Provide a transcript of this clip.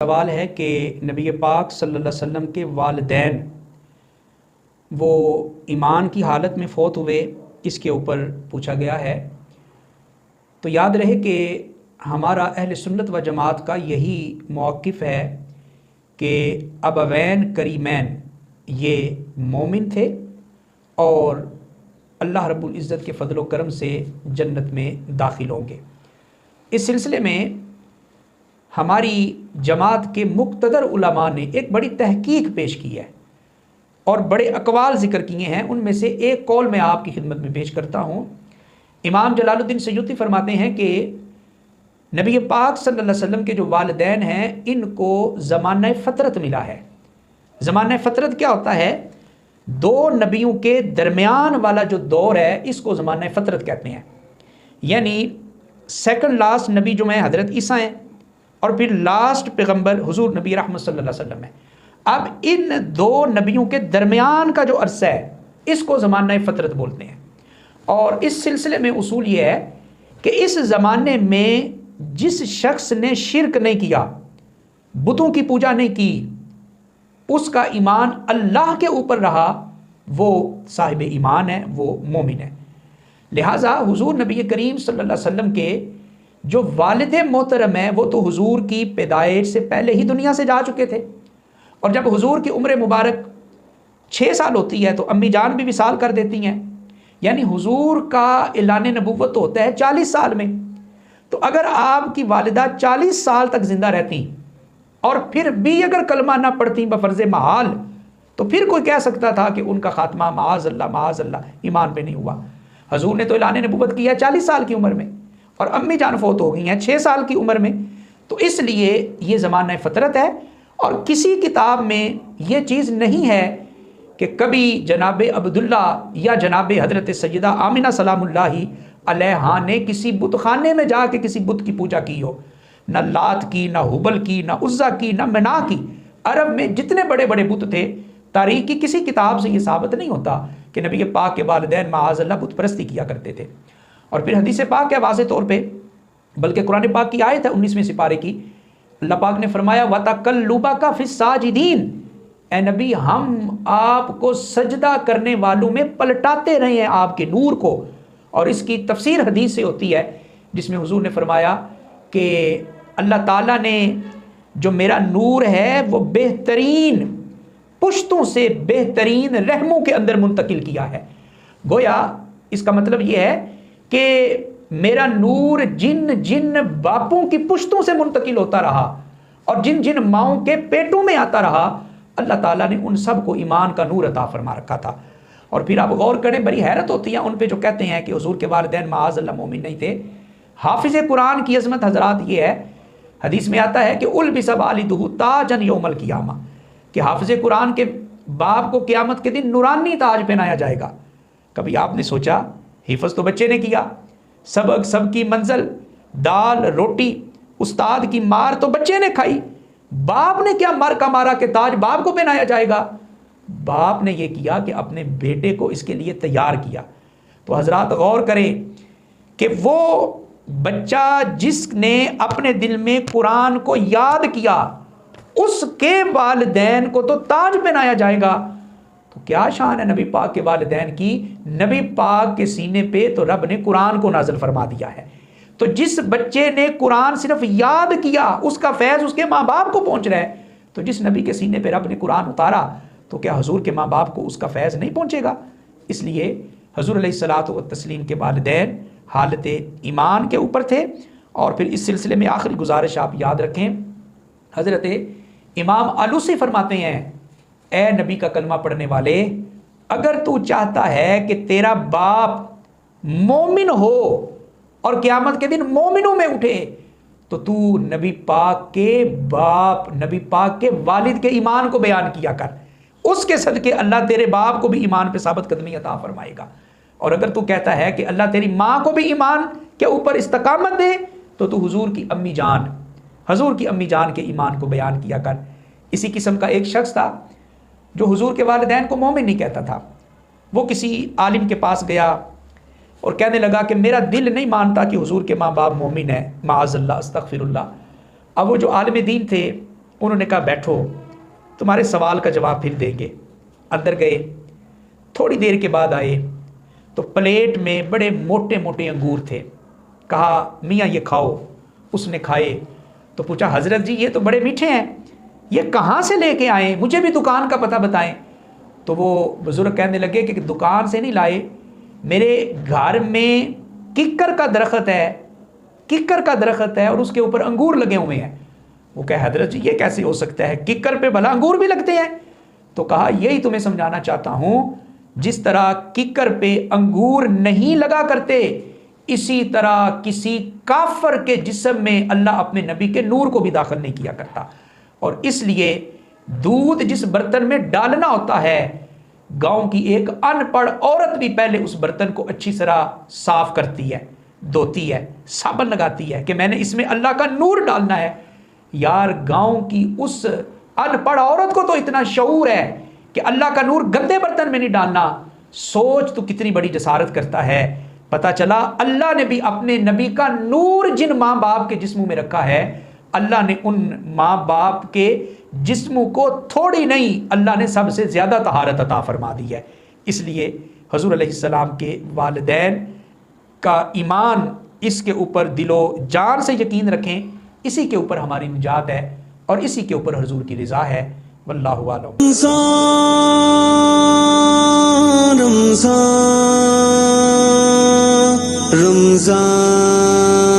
سوال ہے کہ نبی پاک صلی اللہ علیہ وسلم کے والدین وہ ایمان کی حالت میں فوت ہوئے، اس کے اوپر پوچھا گیا ہے۔ تو یاد رہے کہ ہمارا اہل سنت و جماعت کا یہی موقف ہے کہ ابوین کریمین یہ مومن تھے اور اللہ رب العزت کے فضل و کرم سے جنت میں داخل ہوں گے۔ اس سلسلے میں ہماری جماعت کے مقتدر علماء نے ایک بڑی تحقیق پیش کی ہے اور بڑے اقوال ذکر کیے ہیں۔ ان میں سے ایک قول میں آپ کی خدمت میں پیش کرتا ہوں۔ امام جلال الدین سیوطی فرماتے ہیں کہ نبی پاک صلی اللہ علیہ وسلم کے جو والدین ہیں ان کو زمانہ فطرت ملا ہے۔ زمانہ فطرت کیا ہوتا ہے؟ دو نبیوں کے درمیان والا جو دور ہے اس کو زمانہ فطرت کہتے ہیں، یعنی سیکنڈ لاسٹ نبی جو میں حضرت عیسیٰ ہیں اور پھر لاسٹ پیغمبر حضور نبی رحمت صلی اللہ علیہ وسلم ہے۔ اب ان دو نبیوں کے درمیان کا جو عرصہ ہے اس کو زمانہ فطرت بولتے ہیں، اور اس سلسلے میں اصول یہ ہے کہ اس زمانے میں جس شخص نے شرک نہیں کیا، بتوں کی پوجا نہیں کی، اس کا ایمان اللہ کے اوپر رہا، وہ صاحب ایمان ہے، وہ مومن ہے۔ لہٰذا حضور نبی کریم صلی اللہ علیہ وسلم کے جو والد محترم ہیں وہ تو حضور کی پیدائش سے پہلے ہی دنیا سے جا چکے تھے، اور جب حضور کی عمر مبارک 6 سال ہوتی ہے تو امی جان بھی وصال کر دیتی ہیں، یعنی حضور کا اعلان نبوت ہوتا ہے 40 سال میں۔ تو اگر آپ کی والدہ 40 سال تک زندہ رہتی اور پھر بھی اگر کلمہ نہ پڑھتی بفرض محال، تو پھر کوئی کہہ سکتا تھا کہ ان کا خاتمہ معاذ اللہ ایمان پہ نہیں ہوا۔ حضور نے تو اعلان نبوت کیا 40 سال کی عمر میں، اور امی جان فوت ہو گئی ہیں 6 سال کی عمر میں، تو اس لیے یہ زمانہ فطرت ہے، اور کسی کتاب میں یہ چیز نہیں ہے کہ کبھی جناب عبداللہ یا جناب حضرت سیدہ آمنہ سلام اللہ علیہا نے کسی بت خانے میں جا کے کسی بت کی پوجا کی ہو، نہ لات کی، نہ حبل کی، نہ عزا کی، نہ مناع کی۔ عرب میں جتنے بڑے بڑے بت تھے، تاریخ کی کسی کتاب سے یہ ثابت نہیں ہوتا کہ نبی پاک کے والدین معاذ اللہ بت پرستی کیا کرتے تھے۔ اور پھر حدیث پاک ہے واضح طور پہ، بلکہ قرآن پاک کی آیت ہے 19ویں سپارے کی، اللہ پاک نے فرمایا وَتَقَلُّبَكَ فِي السَّاجِدِينَ، اے نبی ہم آپ کو سجدہ کرنے والوں میں پلٹاتے رہے ہیں آپ کے نور کو۔ اور اس کی تفسیر حدیث سے ہوتی ہے جس میں حضور نے فرمایا کہ اللہ تعالیٰ نے جو میرا نور ہے وہ بہترین پشتوں سے بہترین رحموں کے اندر منتقل کیا ہے۔ گویا اس کا مطلب یہ ہے کہ میرا نور جن جن باپوں کی پشتوں سے منتقل ہوتا رہا اور جن جن ماؤں کے پیٹوں میں آتا رہا، اللہ تعالیٰ نے ان سب کو ایمان کا نور عطا فرما رکھا تھا۔ اور پھر آپ غور کریں، بڑی حیرت ہوتی ہے ان پہ جو کہتے ہیں کہ حضور کے والدین معاذ اللہ مومن نہیں تھے۔ حافظ قرآن کی عظمت حضرات یہ ہے، حدیث میں آتا ہے کہ البس والدہ تاجا یوم القیامہ، کہ حافظ قرآن کے باپ کو قیامت کے دن نورانی تاج پہنایا جائے گا۔ کبھی آپ نے سوچا حفظ تو بچے نے کیا، سبق سب کی منزل، دال روٹی استاد کی مار تو بچے نے کھائی، باپ نے کیا مار کا مارا کہ تاج باپ کو پہنایا جائے گا؟ باپ نے یہ کیا کہ اپنے بیٹے کو اس کے لیے تیار کیا۔ تو حضرات غور کریں کہ وہ بچہ جس نے اپنے دل میں قرآن کو یاد کیا، اس کے والدین کو تو تاج پہنایا جائے گا، تو کیا شان ہے نبی پاک کے والدین کی؟ نبی پاک کے سینے پہ تو رب نے قرآن کو نازل فرما دیا ہے۔ تو جس بچے نے قرآن صرف یاد کیا اس کا فیض اس کے ماں باپ کو پہنچ رہا ہے، تو جس نبی کے سینے پہ رب نے قرآن اتارا تو کیا حضور کے ماں باپ کو اس کا فیض نہیں پہنچے گا؟ اس لیے حضور علیہ الصلوۃ والتسلیم کے والدین حالت ایمان کے اوپر تھے۔ اور پھر اس سلسلے میں آخری گزارش آپ یاد رکھیں، حضرت امام آلوسی فرماتے ہیں، اے نبی کا کلمہ پڑھنے والے، اگر تو چاہتا ہے کہ تیرا باپ مومن ہو اور قیامت کے دن مومنوں میں اٹھے تو نبی پاک کے باپ، نبی پاک کے والد کے ایمان کو بیان کیا کر، اس کے صدقے اللہ تیرے باپ کو بھی ایمان پہ ثابت قدمی عطا فرمائے گا۔ اور اگر تو کہتا ہے کہ اللہ تیری ماں کو بھی ایمان کے اوپر استقامت دے تو حضور کی امی جان کے ایمان کو بیان کیا کر۔ اسی قسم کا ایک شخص تھا جو حضور کے والدین کو مومن نہیں کہتا تھا۔ وہ کسی عالم کے پاس گیا اور کہنے لگا کہ میرا دل نہیں مانتا کہ حضور کے ماں باپ مومن ہیں، معاذ اللہ استغفر اللہ۔ اب وہ جو عالم دین تھے انہوں نے کہا بیٹھو تمہارے سوال کا جواب پھر دیں گے۔ اندر گئے، تھوڑی دیر کے بعد آئے تو پلیٹ میں بڑے موٹے موٹے انگور تھے۔ کہا میاں یہ کھاؤ۔ اس نے کھائے تو پوچھا حضرت جی یہ تو بڑے میٹھے ہیں، یہ کہاں سے لے کے آئے، مجھے بھی دکان کا پتہ بتائیں۔ تو وہ بزرگ کہنے لگے کہ دکان سے نہیں لائے، میرے گھر میں ککر کا درخت ہے، ککر کا درخت ہے اور اس کے اوپر انگور لگے ہوئے ہیں۔ وہ کہے حضرت جی یہ کیسے ہو سکتا ہے، ککر پہ بھلا انگور بھی لگتے ہیں؟ تو کہا یہی تمہیں سمجھانا چاہتا ہوں، جس طرح ککر پہ انگور نہیں لگا کرتے، اسی طرح کسی کافر کے جسم میں اللہ اپنے نبی کے نور کو بھی داخل نہیں کیا کرتا۔ اور اس لیے دودھ جس برتن میں ڈالنا ہوتا ہے، گاؤں کی ایک ان پڑھ عورت بھی پہلے اس برتن کو اچھی طرح صاف کرتی ہے، دھوتی ہے، صابن لگاتی ہے کہ میں نے اس میں اللہ کا نور ڈالنا ہے۔ یار گاؤں کی اس ان پڑھ عورت کو تو اتنا شعور ہے کہ اللہ کا نور گندے برتن میں نہیں ڈالنا، سوچ تو کتنی بڑی جسارت کرتا ہے۔ پتہ چلا اللہ نے بھی اپنے نبی کا نور جن ماں باپ کے جسموں میں رکھا ہے، اللہ نے ان ماں باپ کے جسموں کو تھوڑی نہیں، اللہ نے سب سے زیادہ طہارت عطا فرما دی ہے۔ اس لیے حضور علیہ السلام کے والدین کا ایمان، اس کے اوپر دل و جان سے یقین رکھیں، اسی کے اوپر ہماری نجات ہے اور اسی کے اوپر حضور کی رضا ہے۔ واللہ اعلم۔ رمضان